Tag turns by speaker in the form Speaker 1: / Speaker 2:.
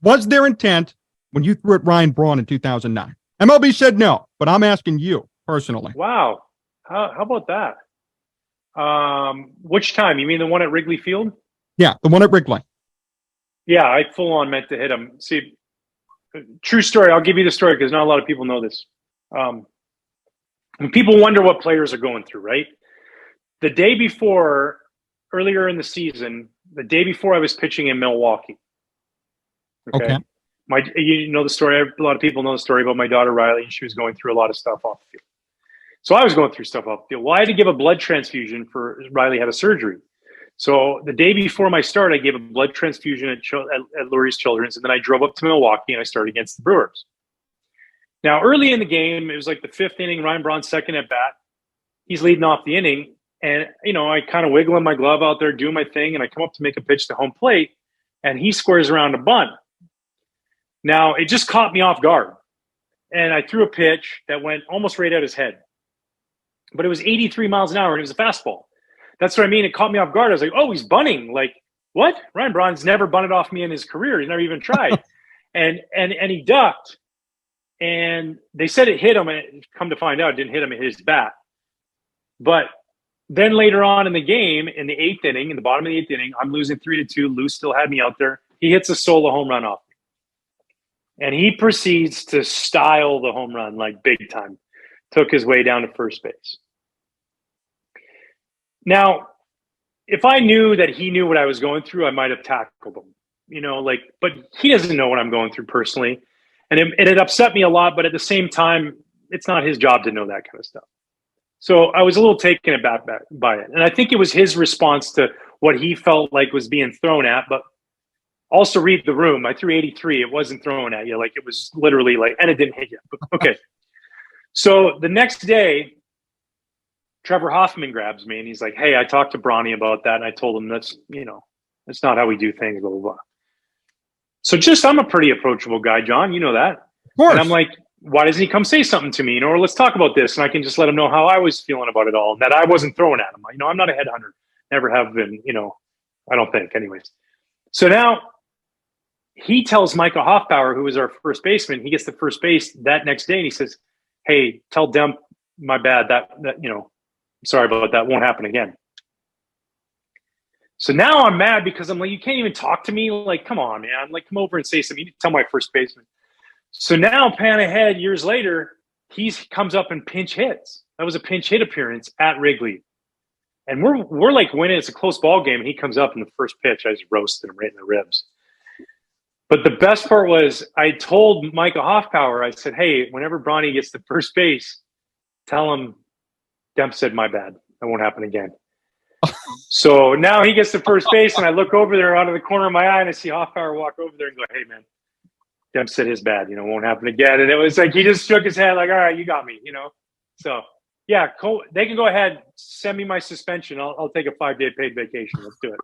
Speaker 1: Was their intent when you threw at Ryan Braun in 2009? MLB said no, but I'm asking you personally.
Speaker 2: Wow. How about that? Which time? You mean the one at Wrigley Field?
Speaker 1: Yeah, the one at Wrigley.
Speaker 2: Yeah, I full on meant to hit him. See, true story. I'll give you the story because not a lot of people know this. When people wonder what players are going through, right? The day before, earlier in the season, the day before I was pitching in Milwaukee. Okay. You know the story. A lot of people know the story about my daughter Riley, and she was going through a lot of stuff off the field. So I was going through stuff off the field. Well, I had to give a blood transfusion for Riley had a surgery. So the day before my start, I gave a blood transfusion at Lurie's Children's, and then I drove up to Milwaukee and I started against the Brewers. Now, early in the game, it was like the fifth inning, Ryan Braun second at bat. He's leading off the inning, and I kind of wiggle my glove out there, do my thing, and I come up to make a pitch to home plate, and he squares around a bunt. Now, it just caught me off guard, and I threw a pitch that went almost right at his head. But it was 83 miles an hour, and it was a fastball. That's what I mean. It caught me off guard. I was like, oh, he's bunting. Like, what? Ryan Braun's never bunted off me in his career. He's never even tried. and he ducked. And they said it hit him. And come to find out, it didn't hit him. It hit his bat. But then later on in the game, in the eighth inning, in the bottom of the eighth inning, I'm losing 3-2. Lou still had me out there. He hits a solo home run off me. And he proceeds to style the home run like big time. Took his way down to first base. Now, if I knew that he knew what I was going through, I might have tackled him, but he doesn't know what I'm going through personally. And it upset me a lot, but at the same time, it's not his job to know that kind of stuff. So I was a little taken aback by it. And I think it was his response to what he felt like was being thrown at, but also read the room. I threw 83. It wasn't thrown at you. Like it was literally and it didn't hit you. Okay. So the next day, Trevor Hoffman grabs me and he's like, hey, I talked to Bronny about that. And I told him that's not how we do things, blah, blah, blah. So I'm a pretty approachable guy, John. You know that.
Speaker 1: Of course.
Speaker 2: And I'm like, why doesn't he come say something to me? Or let's talk about this. And I can just let him know how I was feeling about it all and that I wasn't throwing at him. I'm not a headhunter. Never have been, I don't think anyways. So now he tells Micah Hoffbauer, who was our first baseman, he gets to first base that next day and he says, hey, tell Demp my bad that sorry about that. Won't happen again. So now I'm mad because I'm like, you can't even talk to me. Like, come on, man. Like, come over and say something. You need to tell my first baseman. So now, pan ahead years later, he comes up and pinch hits. That was a pinch hit appearance at Wrigley. And we're like winning. It's a close ball game. And he comes up in the first pitch. I just roasted him right in the ribs. But the best part was I told Micah Hoffbauer, I said, hey, whenever Bronny gets to first base, tell him Demp said my bad. That won't happen again. So now he gets to first base, and I look over there out of the corner of my eye, and I see Hoffbauer walk over there and go, hey, man, Demp said his bad. Won't happen again. And it was like he just shook his head like, all right, you got me, So, yeah, they can go ahead, send me my suspension. I'll take a 5-day paid vacation. Let's do it.